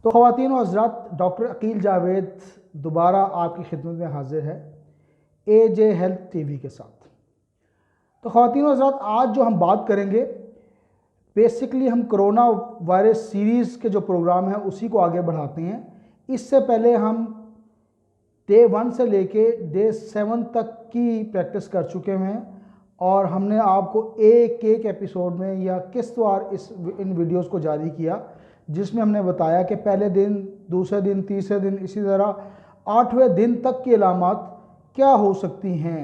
तो ख़वातीन और हज़रात, डॉक्टर अकील जावेद दोबारा आपकी खिदमत में हाजिर है AJ हेल्थ TV के साथ। तो ख़वातीन और हज़रात, आज जो हम बात करेंगे बेसिकली हम कोरोना वायरस सीरीज़ के जो प्रोग्राम है उसी को आगे बढ़ाते हैं। इससे पहले हम डे 1 से लेके डे 7 तक की प्रैक्टिस कर चुके हैं और हमने आपको एक एक एपिसोड में या किस्तवार इन वीडियोस को जारी किया, जिसमें हमने बताया कि पहले दिन, दूसरे दिन, तीसरे दिन, इसी तरह 8वें दिन तक की अलामात क्या हो सकती हैं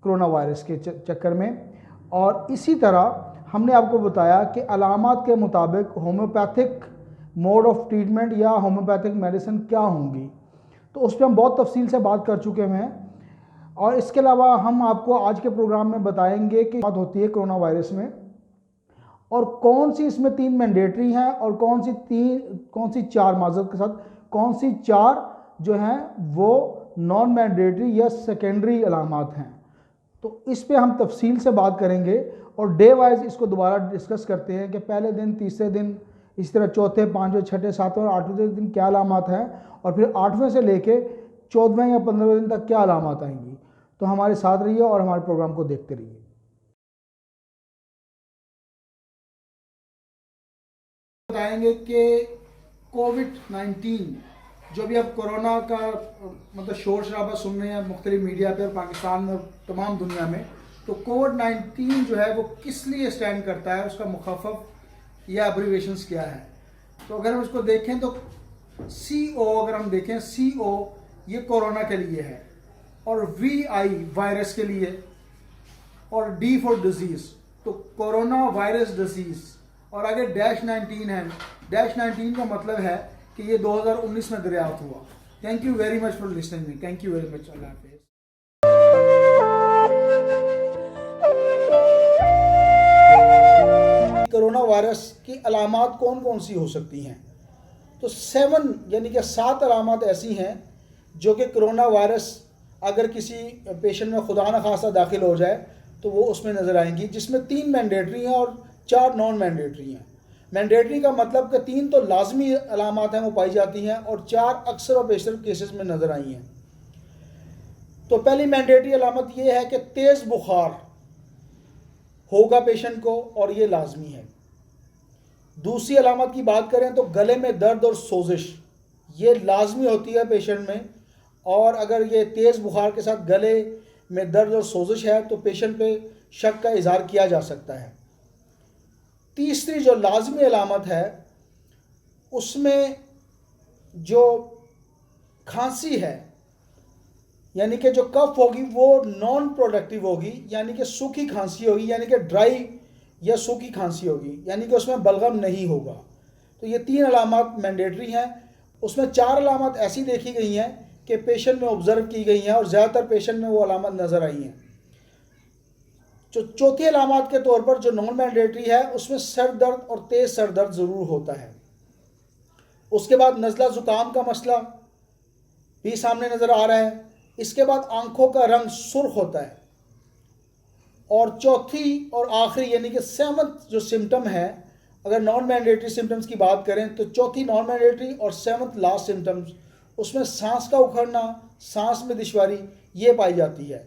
कोरोना वायरस के चक्कर में। और इसी तरह हमने आपको बताया कि अलामात के मुताबिक होम्योपैथिक मोड ऑफ ट्रीटमेंट या होम्योपैथिक मेडिसिन क्या होंगी, तो उस पर हम बहुत तफसील से बात कर चुके हैं। और इसके अलावा हम आपको आज के प्रोग्राम में बताएंगे कि बात होती है कोरोना वायरस में और कौन सी इसमें 3 मैंडेटरी हैं और कौन सी 4 माजरत के साथ कौन सी 4 जो हैं वो नॉन मैंडेटरी या सेकेंडरी अलामात हैं। तो इस पे हम तफसील से बात करेंगे और डे वाइज इसको दोबारा डिस्कस करते हैं कि पहले दिन, तीसरे दिन, इसी तरह चौथे, 5वें, 6ठे, 7वें और 8वें दिन क्या अलामात हैं और फिर 8वें से लेके 14वें या 15वें दिन तक क्या अलामात आएंगी। तो हमारे साथ रहिए और हमारे प्रोग्राम को देखते रहिए। बताएंगे कि कोविड-19 जो भी अब कोरोना का मतलब शोर शराबा सुन रहे हैं मुख्तलिफ मीडिया पे और पाकिस्तान में, तमाम दुनिया में, तो कोविड-19 जो है वो किस लिए स्टैंड करता है, उसका मुखफ़फ़ या एब्रीवेशंस क्या है। तो अगर हम उसको देखें तो CO, अगर हम देखें CO ये कोरोना के लिए है और VI वायरस के लिए और D फॉर डिजीज़, तो कोरोना वायरस डिजीज़। और आगे -19 है। -19 का मतलब है कि ये 2019 में दरियाफ्त हुआ। Thank you very much for listening me. Thank you very much. अल्लाह हाफिज़। कोरोना वायरस की अलामात कौन कौन सी हो सकती हैं? तो 7 यानी कि 7 अलामात ऐसी हैं जो कि कोरोना वायरस अगर किसी पेशेंट में खुदा न खासा दाखिल हो जाए तो वो उसमें नज़र आएंगी, जिसमें 3 मैंडेटरी हैं और 4 नॉन मैंडेटरी हैं। मैंडेटरी का मतलब कि 3 तो लाजमी अलामात हैं वो पाई जाती हैं और 4 अक्सर और बेशतर केसेस में नज़र आई हैं। तो पहली मैंडेटरी अलामत ये है कि तेज़ बुखार होगा पेशेंट को और ये लाजमी है। दूसरी अलामत की बात करें तो गले में दर्द और सोजिश, ये लाजमी होती है पेशेंट में, और अगर ये तेज़ बुखार के साथ गले में दर्द और सोजिश है तो पेशेंट पे शक का इजहार किया जा सकता है। तीसरी जो लाजमी अलामत है उसमें जो खांसी है, यानी कि जो कफ होगी वो नॉन प्रोडक्टिव होगी, यानी कि सूखी खांसी होगी, यानी कि ड्राई या सूखी खांसी होगी, यानी कि उसमें बलगम नहीं होगा। तो ये 3 अलामत मैंडेटरी हैं। उसमें 4 अलामत ऐसी देखी गई हैं कि पेशेंट में ऑब्जर्व की गई हैं और ज़्यादातर पेशेंट में वो अलामत नज़र आई हैं। जो चौथी अलामत के तौर पर जो नॉन मैंडेटरी है उसमें सर दर्द और तेज़ सर दर्द ज़रूर होता है। उसके बाद नज़ला ज़ुकाम का मसला भी सामने नज़र आ रहा है। इसके बाद आंखों का रंग सुर्ख होता है। और चौथी और आखिरी यानी कि 7th जो सिम्टम है, अगर नॉन मैंडेटरी सिम्टम्स की बात करें तो चौथी नॉन मैंडेटरी और 7th लास्ट सिम्टम्स, उसमें सांस का उखड़ना, सांस में दुश्वारी ये पाई जाती है।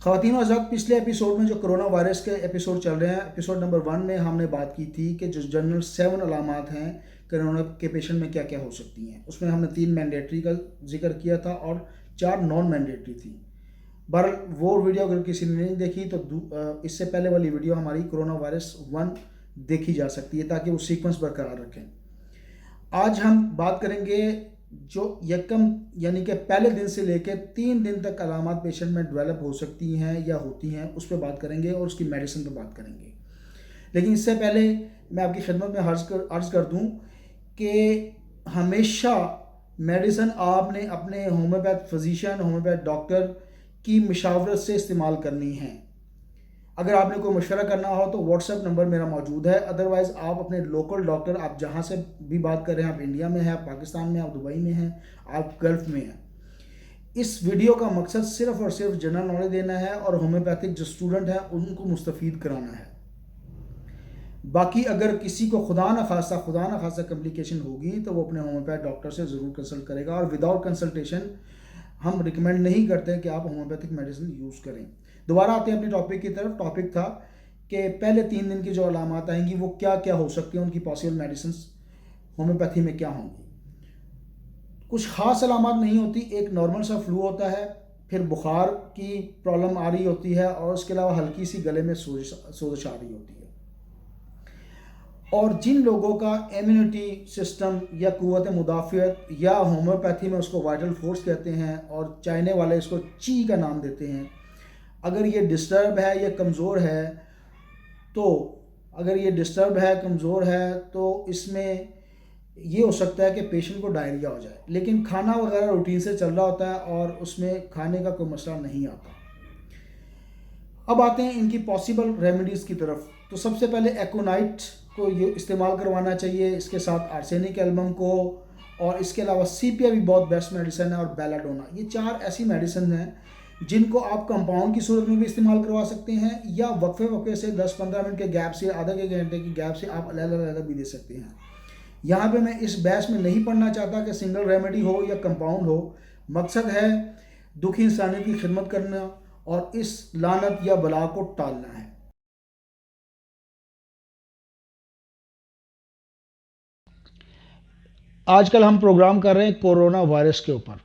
ख़वातीन और हज़रात, पिछले एपिसोड में जो कोरोना वायरस के एपिसोड चल रहे हैं, एपिसोड नंबर 1 में हमने बात की थी कि जो जनरल 7 अलामात हैं कोरोना के पेशेंट में क्या क्या हो सकती हैं। उसमें हमने 3 मैंडेटरी का जिक्र किया था और 4 नॉन मैंडेटरी थी। बहरहाल वो वीडियो अगर किसी ने नहीं देखी तो इससे पहले वाली वीडियो हमारी कोरोना वायरस 1 देखी जा सकती है ताकि वो सीक्वेंस बरकरार रखें। आज हम बात करेंगे जो यकम यानी कि पहले दिन से लेकर 3 दिन तक अलामत पेशेंट में डेवलप हो सकती हैं या होती हैं, उस पर बात करेंगे और उसकी मेडिसिन पर बात करेंगे। लेकिन इससे पहले मैं आपकी खिदमत में अर्ज़ कर दूं कि हमेशा मेडिसिन आपने अपने होम्योपैथ फिजिशियन, होम्योपैथ डॉक्टर की मशावरत से इस्तेमाल करनी है। अगर आपने कोई मशवरा करना हो तो व्हाट्सएप नंबर मेरा मौजूद है। अदरवाइज़ आप अपने लोकल डॉक्टर, आप जहाँ से भी बात कर रहे हैं, आप इंडिया में हैं, आप पाकिस्तान में, आप दुबई में हैं, आप गल्फ़ में हैं, इस वीडियो का मकसद सिर्फ़ और सिर्फ जनरल नॉलेज देना है और होम्योपैथिक जो स्टूडेंट हैं उनको मुस्तफ़ीद कराना है। बाकी अगर किसी को खुदा न खासा कम्प्लिकेशन होगी तो वो अपने होम्योपैथ डॉक्टर से ज़रूर कंसल्ट करेगा, और विदाउट कंसल्टेशन हम रिकमेंड नहीं करते हैं कि आप होम्योपैथिक मेडिसिन यूज़ करें। दोबारा आते हैं अपने टॉपिक की तरफ। टॉपिक था कि पहले 3 दिन की जो अलामात आएंगी वो क्या क्या हो सकती हैं, उनकी पॉसिबल मेडिसिन होम्योपैथी में क्या होंगी। कुछ ख़ास अलामात नहीं होती, एक नॉर्मल सा फ्लू होता है, फिर बुखार की प्रॉब्लम आ रही होती है, और उसके अलावा हल्की सी गले में सोजिश आ रही होती है। और जिन लोगों का इम्यूनिटी सिस्टम या क़ुव्वत मुदाफ़ियत, या होम्योपैथी में उसको वाइटल फोर्स कहते हैं और चाइने वाले इसको ची का नाम देते हैं, अगर ये डिस्टर्ब है या कमज़ोर है, तो अगर ये डिस्टर्ब है, कमज़ोर है, तो इसमें ये हो सकता है कि पेशेंट को डायरिया हो जाए, लेकिन खाना वगैरह रूटीन से चल रहा होता है और उसमें खाने का कोई मसला नहीं आता। अब आते हैं इनकी पॉसिबल रेमेडीज़ की तरफ। तो सबसे पहले एकोनाइट को ये इस्तेमाल करवाना चाहिए, इसके साथ आर्सेनिक एल्बम को, और इसके अलावा सीपिया भी बहुत बेस्ट मेडिसिन है, और बेलाडोना। ये 4 ऐसी मेडिसिन हैं जिनको आप कंपाउंड की सूरत में भी इस्तेमाल करवा सकते हैं, या वक्फे से 10-15 मिनट के गैप से, आधा के घंटे की गैप से आप अलग-अलग भी दे सकते हैं। यहाँ पे मैं इस बहस में नहीं पढ़ना चाहता कि सिंगल रेमेडी हो या कंपाउंड हो। मकसद है दुखी इंसानियत की खिदमत करना और इस लानत या बला को टालना है। आजकल हम प्रोग्राम कर रहे हैं कोरोना वायरस के ऊपर।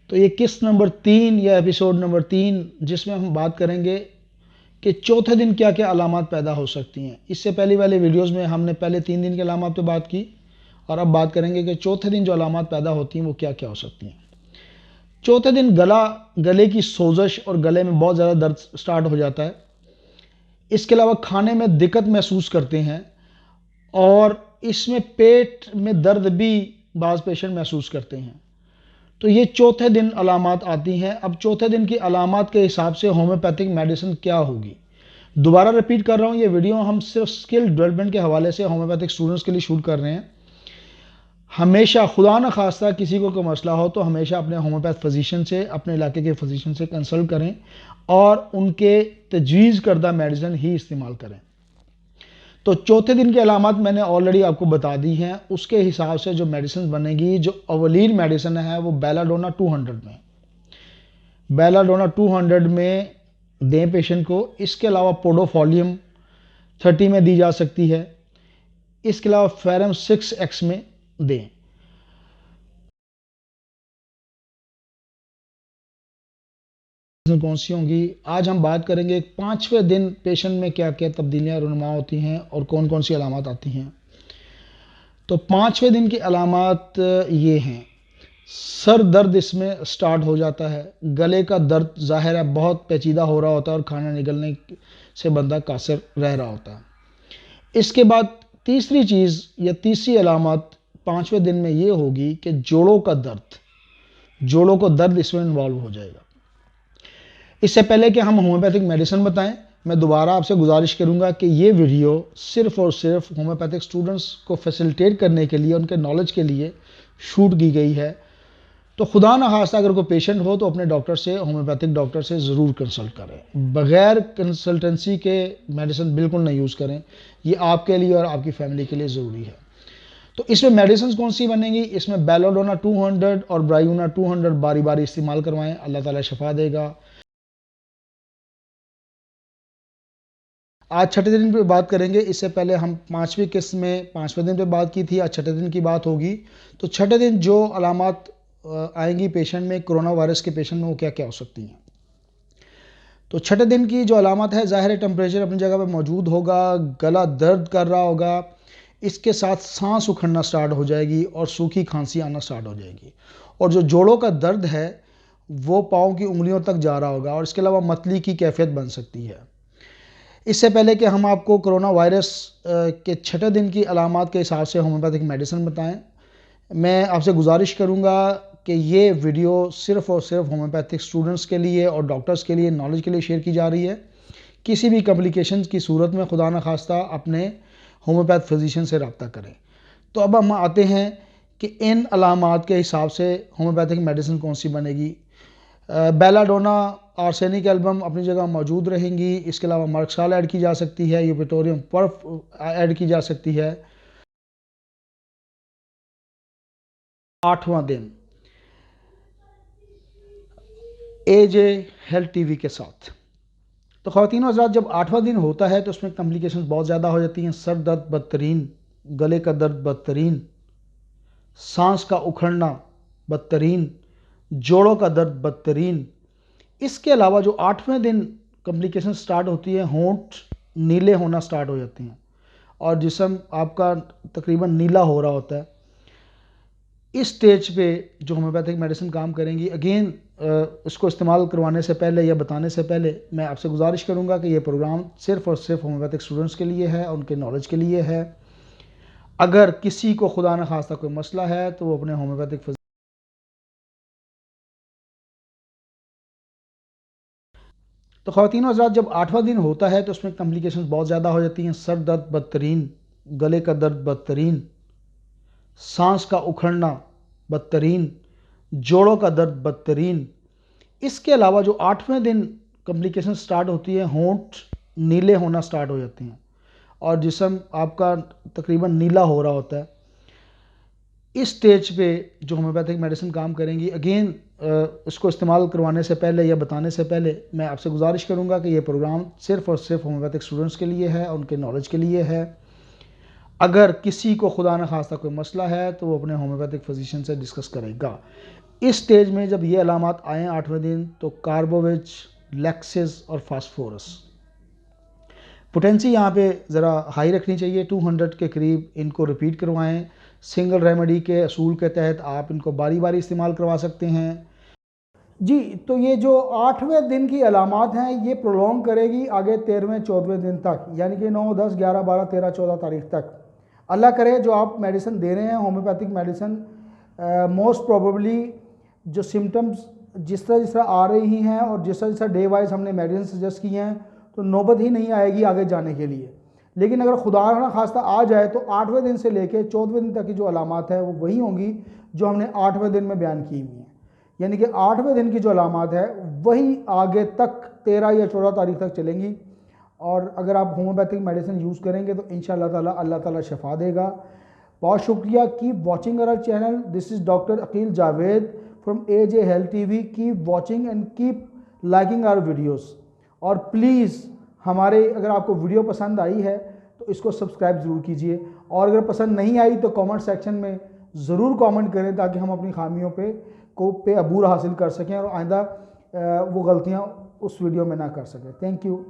तो ये किस्त नंबर 3 या एपिसोड नंबर 3, जिसमें हम बात करेंगे कि चौथे दिन क्या क्या अलामात पैदा हो सकती हैं। इससे पहले वाले वीडियोस में हमने पहले 3 दिन की अलामात पे बात की, और अब बात करेंगे कि चौथे दिन जो अलामात पैदा होती हैं वो क्या क्या हो सकती हैं। चौथे दिन गले की सोजश और गले में बहुत ज़्यादा दर्द स्टार्ट हो जाता है। इसके अलावा खाने में दिक्कत महसूस करते हैं, और इसमें पेट में दर्द भी बाज़ पेशेंट महसूस करते हैं। तो ये चौथे दिन अलामात आती हैं। अब चौथे दिन की अलामात के हिसाब से होम्योपैथिक मेडिसिन क्या होगी। दोबारा रिपीट कर रहा हूँ, ये वीडियो हम सिर्फ स्किल डेवलपमेंट के हवाले से होम्योपैथिक स्टूडेंट्स के लिए शूट कर रहे हैं। हमेशा खुदा न खास्ता किसी को कोई मसला हो तो हमेशा अपने होम्योपैथ फिजिशियन से, अपने इलाके के फिजिशियन से कंसल्ट करें और उनके तजवीज़ करदा मेडिसिन ही इस्तेमाल करें। तो चौथे दिन की अलामत मैंने ऑलरेडी आपको बता दी हैं। उसके हिसाब से जो मेडिसिन बनेगी, जो अवलीन मेडिसिन है वो बेलाडोना 200 में, बेलाडोना 200 में दें पेशेंट को। इसके अलावा पोडोफोलियम 30 में दी जा सकती है। इसके अलावा फेरम 6X में दें। कौन सी होंगी, आज हम बात करेंगे 5वें दिन पेशेंट में क्या क्या तब्दीलियां रुनुमा होती हैं और कौन कौन सी अलामत आती हैं। तो 5वें दिन की अलामत ये हैं। सर दर्द इसमें स्टार्ट हो जाता है, गले का दर्द ज़ाहिर है बहुत पेचीदा हो रहा होता है और खाना निकलने से बंदा कासिर रह रहा होता है। इसके बाद तीसरी चीज़ या तीसरी अलामत 5वें दिन में ये होगी कि जोड़ों का दर्द, जोड़ों को दर्द इसमें इन्वॉल्व हो जाएगा। इससे पहले कि हम होम्योपैथिक मेडिसिन बताएं, मैं दोबारा आपसे गुजारिश करूंगा कि ये वीडियो सिर्फ़ और सिर्फ होम्योपैथिक स्टूडेंट्स को फैसिलिटेट करने के लिए, उनके नॉलेज के लिए शूट की गई है। तो खुदा न खास्ता अगर कोई पेशेंट हो तो अपने डॉक्टर से, होम्योपैथिक डॉक्टर से ज़रूर कंसल्ट करें। बग़ैर कंसल्टेंसी के मेडिसिन बिल्कुल नहीं यूज़ करें, ये आपके लिए और आपकी फैमिली के लिए ज़रूरी है। तो इसमें मेडिसिन कौन सी बनेंगी, इसमें बेलाडोना 200 और ब्रायूना 200 बारी बारी इस्तेमाल करवाएं, अल्लाह ताला शफा देगा। आज छठे दिन पे बात करेंगे। इससे पहले हम 5वीं किस्त में 5वें दिन पे बात की थी, आज छठे दिन की बात होगी। तो छठे दिन जो अलामत आएंगी पेशेंट में, कोरोना वायरस के पेशेंट में, वो क्या क्या हो सकती हैं। तो छठे दिन की जो अलामत है, ज़ाहिर है टेम्परेचर अपनी जगह पर मौजूद होगा, गला दर्द कर रहा होगा, इसके साथ सांस उखड़ना स्टार्ट हो जाएगी और सूखी खांसी आना स्टार्ट हो जाएगी। और जो जोड़ों का दर्द है वो पाँव की उंगलियों तक जा रहा होगा, और इसके अलावा मतली की कैफियत बन सकती है। इससे पहले कि हम आपको कोरोना वायरस के छठे दिन की अलामत के हिसाब से होम्योपैथिक मेडिसिन बताएं, मैं आपसे गुजारिश करूंगा कि ये वीडियो सिर्फ़ और सिर्फ होम्योपैथिक स्टूडेंट्स के लिए और डॉक्टर्स के लिए, नॉलेज के लिए शेयर की जा रही है। किसी भी कम्प्लिकेशन की सूरत में खुदा न खास्ता अपने होम्योपैथ फिजिशियन से रब्ता करें। तो अब हम आते हैं कि इन अलामत के हिसाब से होम्योपैथिक मेडिसिन कौन सी बनेगी। बेलाडोना आर्सेनिक एल्बम अपनी जगह मौजूद रहेंगी। इसके अलावा मर्कसाल ऐड की जा सकती है, यूपेटोरियम पर्फ ऐड की जा सकती है। 8वां दिन AJ हेल्थ टीवी के साथ। तो ख़वातीन हज़रात, जब 8वां दिन होता है तो उसमें कॉम्प्लिकेशंस बहुत ज़्यादा हो जाती हैं। सर दर्द बदतरीन, गले का दर्द बदतरीन, सांस का उखड़ना बदतरीन, जोड़ों का दर्द बदतरीन। इसके अलावा जो 8वें दिन कॉम्प्लिकेशन स्टार्ट होती है, होंठ नीले होना स्टार्ट हो जाते हैं और जिस्म आपका तकरीबन नीला हो रहा होता है। इस स्टेज पे जो होम्योपैथिक मेडिसिन काम करेंगी, अगेन उसको इस्तेमाल करवाने से पहले या बताने से पहले मैं आपसे गुजारिश करूंगा कि ये प्रोग्राम सिर्फ़ और सिर्फ होम्योपैथिक स्टूडेंट्स के लिए है, उनके नॉलेज के लिए है। अगर किसी को खुदा न खास्ता कोई मसला है तो वो अपने होम्योपैथिक तो ख़वातीन हज़रात, जब 8वां दिन होता है तो उसमें कॉम्प्लिकेशंस बहुत ज़्यादा हो जाती हैं। सर दर्द बदतरीन, गले का दर्द बदतरीन, सांस का उखड़ना बदतरीन, जोड़ों का दर्द बदतरीन। इसके अलावा जो 8वें दिन कॉम्प्लिकेशन स्टार्ट होती है, होंठ नीले होना स्टार्ट हो जाते हैं और जिस्म आपका तकरीबन नीला हो रहा होता है। इस स्टेज पे जो होम्योपैथिक मेडिसिन काम करेंगी, अगेन उसको इस्तेमाल करवाने से पहले या बताने से पहले मैं आपसे गुजारिश करूंगा कि ये प्रोग्राम सिर्फ़ और सिर्फ होम्योपैथिक स्टूडेंट्स के लिए है, उनके नॉलेज के लिए है। अगर किसी को खुदा न खास्ता कोई मसला है तो वो अपने होम्योपैथिक फिजिशियन से डिस्कस करेगा। इस स्टेज में जब ये अलामात आएँ 8वें दिन, तो कार्बोविच, लैक्सिस और फास्फोरस पोटेंसी यहाँ पे ज़रा हाई रखनी चाहिए। 200 के करीब इनको रिपीट करवाएं। सिंगल रेमेडी के असूल के तहत आप इनको बारी बारी इस्तेमाल करवा सकते हैं। जी, तो ये जो 8वें दिन की अलामात हैं ये प्रोलॉन्ग करेगी आगे 13वें 14वें दिन तक, यानी कि 9, 10, 11, 12, 13, 14 तारीख तक। अल्लाह करे जो आप मेडिसिन दे रहे हैं होम्योपैथिक मेडिसिन, मोस्ट प्रोबेबली जो सिम्टम्स जिस तरह आ रही हैं और जिस तरह डे वाइज हमने मेडिसिन सजेस्ट की हैं, तो नौबत ही नहीं आएगी आगे जाने के लिए। लेकिन अगर खुदा ना खास्ता आ जाए तो 8वें दिन से लेकर 14वें दिन तक की जो अलामात है वो वही होंगी जो हमने 8वें दिन में बयान की हुई हैं। यानी कि 8वें दिन की जो अलामात है वही आगे तक 13 या 14 तारीख तक चलेंगी। और अगर आप होम्योपैथिक मेडिसिन यूज़ करेंगे तो इंशाअल्लाह ताला अल्लाह ताला शफा देगा। बहुत शुक्रिया। Keep watching our channel. This is doctor Aqeel Javed from AJ health TV. Keep watching and keep liking our videos. और प्लीज़ हमारे अगर आपको वीडियो पसंद आई है तो इसको सब्सक्राइब ज़रूर कीजिए, और अगर पसंद नहीं आई तो कमेंट सेक्शन में ज़रूर कमेंट करें ताकि हम अपनी खामियों पे अबूर हासिल कर सकें और आइंदा वो गलतियाँ उस वीडियो में ना कर सकें। Thank you.